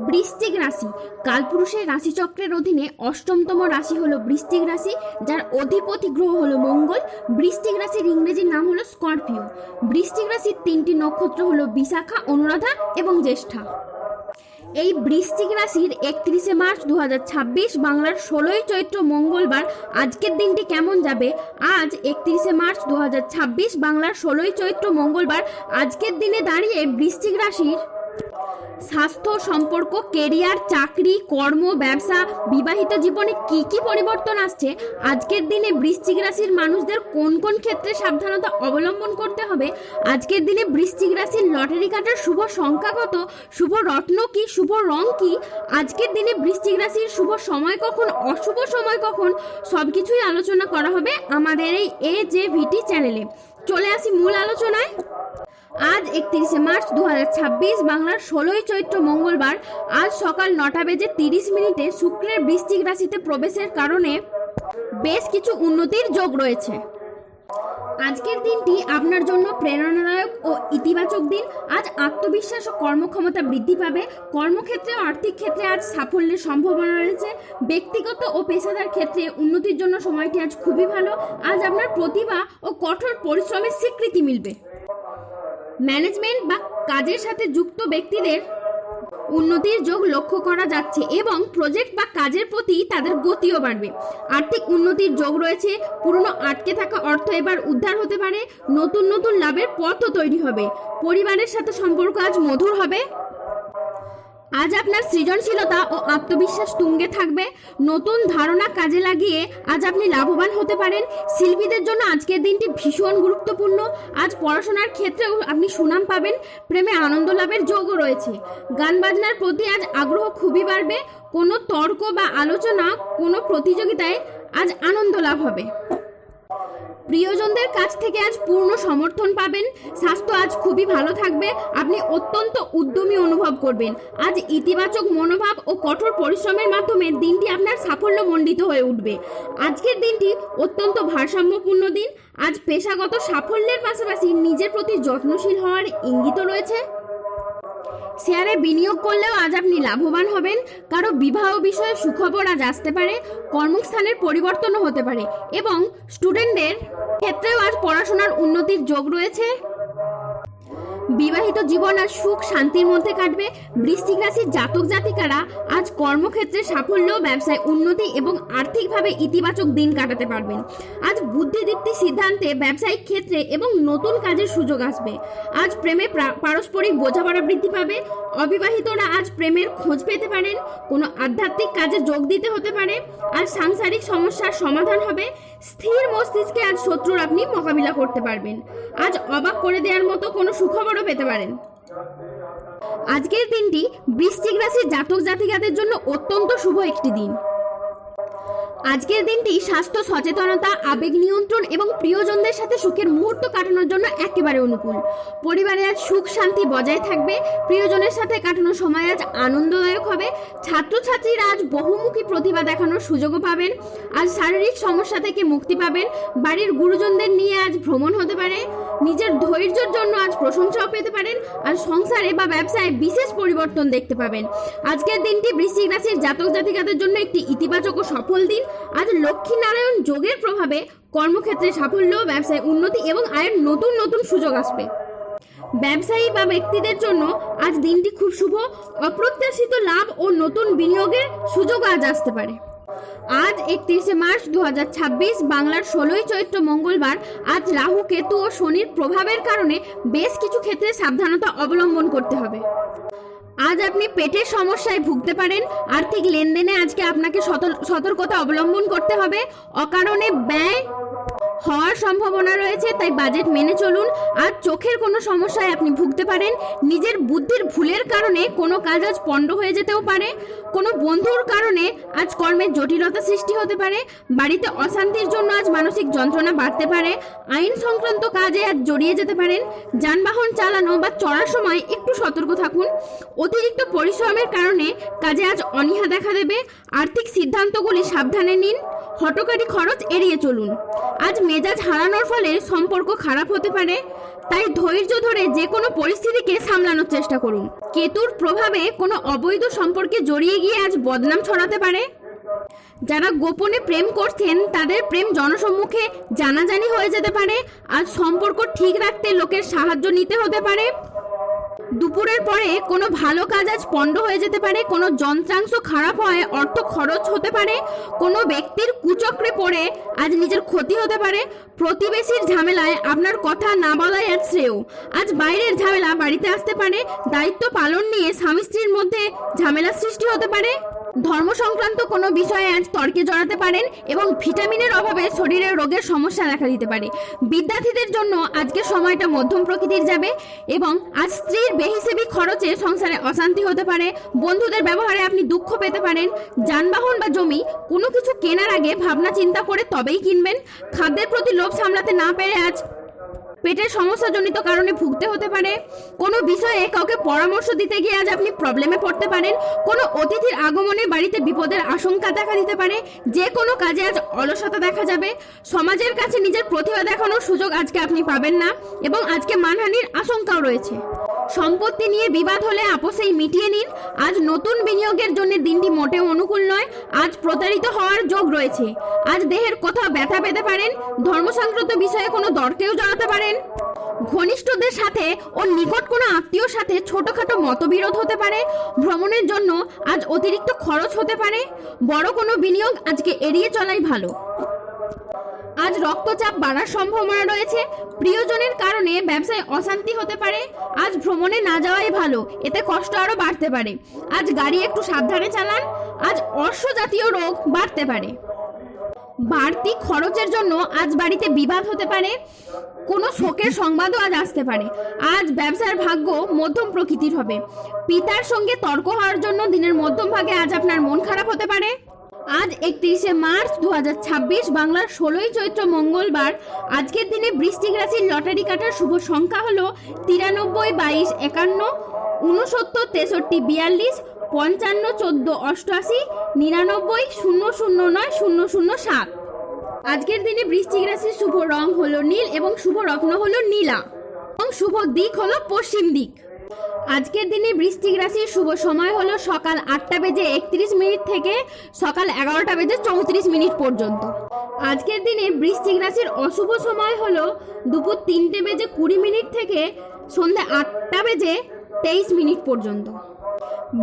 বৃশ্চিক রাশি কালপুরুষের রাশিচক্রের অধীনে অষ্টমতম রাশি হলো বৃশ্চিক রাশি, যার অধিপতি গ্রহ হলো মঙ্গল। বৃশ্চিক রাশির ইংরেজি নাম হলো স্করপিও। বৃশ্চিক রাশির তিনটি নক্ষত্র হলো বিশাখা, অনুরাধা এবং জ্যেষ্ঠা। এই বৃশ্চিক রাশির 31শে মার্চ 2026 বাংলার 16ই চৈত্র মঙ্গলবার আজকের দিনটি কেমন যাবে? আজ 31শে মার্চ 2026 বাংলার 16ই চৈত্র মঙ্গলবার আজকের দিনে দাঁড়িয়ে বৃশ্চিক রাশির স্বাস্থ্য, সম্পর্ক, কেরিয়ার, চাকরি, কর্ম, ব্যবসা, বিবাহিত জীবনে কি কি পরিবর্তন আসছে, আজকের দিনে বৃশ্চিক রাশির মানুষদের কোন কোন ক্ষেত্রে সাবধানতা অবলম্বন করতে হবে, আজকের দিনে বৃশ্চিক রাশির লটারি কাটার শুভ সংখ্যা কত, শুভ রত্ন কি, শুভ রং কি, আজকের দিনে বৃশ্চিক রাশির শুভ সময় কখন, অশুভ সময় কখন, সবকিছুই আলোচনা করা হবে আমাদের এই AJVT চ্যানেলে। চলে আসি মূল আলোচনায়। আজ 31শে মার্চ 2026 বাংলার 16ই চৈত্র মঙ্গলবার আজ সকাল 9:30 শুক্রের বৃশ্চিক রাশিতে প্রবেশের কারণে বেশ কিছু উন্নতির যোগ রয়েছে। আজকের দিনটি আপনার জন্য প্রেরণাদায়ক ও ইতিবাচক দিন। আজ আত্মবিশ্বাস ও কর্মক্ষমতা বৃদ্ধি পাবে। কর্মক্ষেত্রে ও আর্থিক ক্ষেত্রে আজ সাফল্যের সম্ভাবনা রয়েছে। ব্যক্তিগত ও পেশাদার ক্ষেত্রে উন্নতির জন্য সময়টি আজ খুবই ভালো। আজ আপনার প্রতিভা ও কঠোর পরিশ্রমের স্বীকৃতি মিলবে। ম্যানেজমেন্ট বা কাজের সাথে যুক্ত ব্যক্তিদের উন্নতির যোগ লক্ষ্য করা যাচ্ছে এবং প্রজেক্ট বা কাজের প্রতি তাদের গতিও বাড়বে। আর্থিক উন্নতির যোগ রয়েছে। পুরনো আটকে থাকা অর্থ এবার উদ্ধার হতে পারে। নতুন নতুন লাভের পথও তৈরি হবে। পরিবারের সাথে সম্পর্ক আজ মধুর হবে। আজ আপনার সৃজনশীলতা ও আত্মবিশ্বাস তুঙ্গে থাকবে। নতুন ধারণা কাজে লাগিয়ে আজ আপনি লাভবান হতে পারেন। শিল্পীদের জন্য আজকের দিনটি ভীষণ গুরুত্বপূর্ণ। আজ পড়াশোনার ক্ষেত্রেও আপনি সুনাম পাবেন। প্রেমে আনন্দ লাভের যোগও রয়েছে। গান বাজনার প্রতি আজ আগ্রহ খুবই বাড়বে। কোনো তর্ক বা আলোচনা, কোনো প্রতিযোগিতায় আজ আনন্দ লাভ হবে। প্রিয়জনদের কাছ থেকে আজ পূর্ণ সমর্থন পাবেন। স্বাস্থ্য আজ খুবই ভালো থাকবে। আপনি অত্যন্ত উদ্যমী অনুভব করবেন। আজ ইতিবাচক মনোভাব ও কঠোর পরিশ্রমের মাধ্যমে দিনটি আপনার সাফল্যমণ্ডিত হয়ে উঠবে। আজকের দিনটি অত্যন্ত ভারসাম্যপূর্ণ দিন। আজ পেশাগত সাফল্যের পাশাপাশি নিজের প্রতি যত্নশীল হওয়ার ইঙ্গিত রয়েছে। শেয়ারে বিনিয়োগ করলেও আজ আপনি লাভবান হবেন। কারো বিবাহ বিষয়ে সুখবর আজ আসতে পারে। কর্মস্থানের পরিবর্তনও হতে পারে এবং স্টুডেন্টদের ক্ষেত্রেও আজ পড়াশোনার উন্নতির যোগ রয়েছে। বিবাহিত জীবন আজ সুখ শান্তির মধ্যে কাটবে। বৃশ্চিক রাশির জাতক জাতিকারা আজ কর্মক্ষেত্রে সাফল্য, ব্যবসায় উন্নতি এবং আর্থিকভাবে ইতিবাচক দিন কাটাতে পারবেন। আজ বুদ্ধিদীপ্তি সিদ্ধান্তে ব্যবসায়িক ক্ষেত্রে এবং নতুন কাজের সুযোগ আসবে। আজ প্রেমে পারস্পরিক বোঝাপড়া বৃদ্ধি পাবে। অবিবাহিতরা আজ প্রেমের খোঁজ পেতে পারেন। কোনো আধ্যাত্মিক কাজে যোগ দিতে হতে পারে। আজ সাংসারিক সমস্যার সমাধান হবে। স্থির মস্তিষ্কে আজ শত্রুর আপনি মোকাবিলা করতে পারবেন। আজ অবাক করে দেওয়ার মতো কোনো সুখবরও পেতে পারেন। আজকের দিনটি বৃশ্চিক রাশির জাতক জাতিকাদের জন্য অত্যন্ত শুভ একটি দিন। আজকের দিনটি স্বাস্থ্য সচেতনতা, আবেগ নিয়ন্ত্রণ এবং প্রিয়জনদের সাথে সুখের মুহূর্ত কাটানোর জন্য একেবারে অনুকূল। পরিবারে আজ সুখ শান্তি বজায় থাকবে। প্রিয়জনের সাথে কাটানোর সময় আজ আনন্দদায়ক হবে। ছাত্রছাত্রীরা আজ বহুমুখী প্রতিভা দেখানোর সুযোগও পাবেন। আজ শারীরিক সমস্যা থেকে মুক্তি পাবেন। বাড়ির গুরুজনদের নিয়ে আজ ভ্রমণ হতে পারে। নিজের ধৈর্যের জন্য আজ প্রশংসাও পেতে পারেন। আর সংসারে বা ব্যবসায় বিশেষ পরিবর্তন দেখতে পাবেন। আজকের দিনটি বৃশ্চিক রাশির জাতক জাতিকাদের জন্য একটি ইতিবাচক ও সফল দিন। আজ লক্ষ্মী নারায়ণ যোগের প্রভাবে কর্মক্ষেত্রে সাফল্য, ব্যবসায় উন্নতি এবং আয়ের নতুন নতুন সুযোগ আসবে। ব্যবসায়ী বা ব্যক্তিদের জন্য আজ দিনটি খুব শুভ। অপ্রত্যাশিত লাভ ও নতুন বিনিয়োগের সুযোগ আজ আসতে পারে। আজ 31শে মার্চ 2026 বাংলার 16ই চৈত্র মঙ্গলবার আজ রাহু, কেতু ও শনির প্রভাবের কারণে বেশ কিছু ক্ষেত্রে সাবধানতা অবলম্বন করতে হবে। আজ আপনি পেটের সমস্যায় ভুগতে পারেন। আর্থিক লেনদেনে আজকে আপনাকে সতর্কতা অবলম্বন করতে হবে। অকারণে ব্যয় হওয়ার সম্ভাবনা রয়েছে, তাই বাজেট মেনে চলুন। আজ চোখের কোনো সমস্যায় আপনি ভুগতে পারেন। নিজের বুদ্ধির ভুলের কারণে কোনো কাজ আজ পণ্ড হয়ে যেতেও পারে। কোনো বন্ধুর কারণে আজ কর্মের জটিলতা সৃষ্টি হতে পারে। বাড়িতে অশান্তির জন্য আজ মানসিক যন্ত্রণা বাড়তে পারে। আইন সংক্রান্ত কাজে আজ জড়িয়ে যেতে পারেন। যানবাহন চালানো বা চড়ার সময় একটু সতর্ক থাকুন। অতিরিক্ত পরিশ্রমের কারণে কাজে আজ অনীহা দেখা দেবে। আর্থিক সিদ্ধান্তগুলি সাবধানে নিন। হঠকারী খরচ এড়িয়ে চলুন। আজ মেজাজ হারানোর ফলে সম্পর্ক খারাপ হতে পারে, তাই ধৈর্য ধরে যে কোনো পরিস্থিতিকে সামলানোর চেষ্টা করুন। কেতুর প্রভাবে কোনো অবৈধ সম্পর্কে জড়িয়ে গিয়ে আজ বদনাম ছড়াতে পারে। যারা গোপনে প্রেম করছেন তাদের প্রেম জনসম্মুখে জানাজানি হয়ে যেতে পারে। আজ সম্পর্ক ঠিক রাখতে লোকের সাহায্য নিতে হতে পারে। দুপুরের পরে কোনো ভালো কাজ আজ পণ্ড হয়ে যেতে পারে। কোনো যন্ত্রাংশ খারাপ হয় অর্থ খরচ হতে পারে। কোনো ব্যক্তির কুচক্রে পড়ে আজ নিজের ক্ষতি হতে পারে। প্রতিবেশীর ঝামেলায় আপনার কথা না বলাই আজ শ্রেয়। আজ বাইরের ঝামেলা বাড়িতে আসতে পারে। দায়িত্ব পালন নিয়ে স্বামী স্ত্রীর মধ্যে ঝামেলার সৃষ্টি হতে পারে। ধর্ম সংক্রান্ত কোনো বিষয়ে আজ তর্কে জড়াতে পারেন এবং ভিটামিনের অভাবে শরীরে রোগের সমস্যা দেখা দিতে পারে। বিদ্যার্থীদের জন্য আজকের সময়টা মধ্যম প্রকৃতির যাবে এবং আজ স্ত্রীর বেহিসেবি খরচে সংসারে অশান্তি হতে পারে। বন্ধুদের ব্যবহারে আপনি দুঃখ পেতে পারেন। যানবাহন বা জমি কোনো কিছু কেনার আগে ভাবনা চিন্তা করে তবেই কিনবেন। খাদ্যের প্রতি লোভ সামলাতে না পেরে আজ পেটের সমস্যাজনিত কারণে ভুগতে হতে পারে। কোনো বিষয়ে কাউকে পরামর্শ দিতে গিয়ে আজ আপনি প্রবলেমে পড়তে পারেন। কোনো অতিথির আগমনে বাড়িতে বিপদের আশঙ্কা দেখা দিতে পারে। যে কোনো কাজে আজ অলসতা দেখা যাবে। সমাজের কাছে নিজের প্রতিভা দেখানোর সুযোগ আজকে আপনি পাবেন না এবং আজকে মানহানির আশঙ্কাও রয়েছে। সম্পত্তি নিয়ে বিবাদ হলে আপোষেই মিটিয়ে নিন। আজ নতুন বিনিয়োগের জন্য দিনটি মোটেও অনুকূল নয়। আজ প্রতারিত হওয়ার যোগ রয়েছে। আজ দেহের কোথাও ব্যথা পেতে পারেন। ধর্মসংক্রান্ত বিষয়ে কোনো দর্কেও জড়াতে পারেন। ঘনিষ্ঠদের সাথে ও নিকট কোনো আত্মীয়র সাথে ছোটখাটো মতবিরোধ হতে পারে। ভ্রমণের জন্য আজ অতিরিক্ত খরচ হতে পারে। বড় কোনো বিনিয়োগ আজকে এড়িয়ে চলাই ভালো। আজ রক্তচাপ বাড়ার সম্ভাবনা রয়েছে। প্রিয়জনের কারণে ব্যবসায় অশান্তি হতে পারে। আজ ভ্রমণে না যাওয়াই ভালো, এতে কষ্ট আরো বাড়তে পারে। আজ গাড়ি একটু সাবধানে চালান। আজ অর্শ জাতীয় রোগ বাড়তে পারে। বাড়তি খরচের জন্য আজ বাড়িতে বিবাদ হতে পারে। কোনো শোকের সংবাদও আজ আসতে পারে। আজ ব্যবসার ভাগ্য মধ্যম প্রকৃতির হবে। পিতার সঙ্গে তর্ক হওয়ার জন্য দিনের মধ্যম ভাগে আজ আপনার মন খারাপ হতে পারে। আজ 31শে মার্চ 2026 বাংলার 16ই চৈত্র মঙ্গলবার। আজকের দিনে বৃশ্চিক রাশির লটারি কাটার শুভ সংখ্যা হলো 93, 22, 51, 69, 63, 42, 55, 14, 88, 99, 009, 007। আজকের দিনে বৃশ্চিক রাশির শুভ রং হলো নীল এবং শুভ রত্ন হলো নীলা এবং শুভ দিক হলো পশ্চিম দিক। আজকের দিনে বৃশ্চিক রাশির শুভ সময় হলো সকাল 8:31 থেকে সকাল 11:34 পর্যন্ত। আজকের দিনে বৃশ্চিক রাশির অশুভ সময় হলো দুপুর 3:20 থেকে সন্ধ্যা 8:23 পর্যন্ত।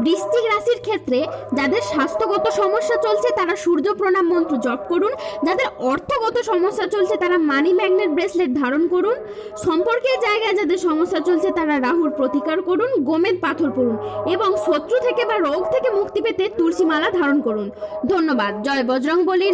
বৃশ্চিক রাশির ক্ষেত্রে যাদের স্বাস্থ্যগত সমস্যা চলছে তারা সূর্য প্রণাম মন্ত্র জপ করুন। যাদের অর্থগত সমস্যা চলছে তারা মানি ম্যাগনেট ব্রেসলেট ধারণ করুন। সম্পর্কের জায়গায় যাদের সমস্যা চলছে তারা রাহুর প্রতিকার করুন, গোমেদ পাথর পড়ুন এবং শত্রু থেকে বা রোগ থেকে মুক্তি পেতে তুলসী মালা ধারণ করুন। ধন্যবাদ। জয় বজরংবলী।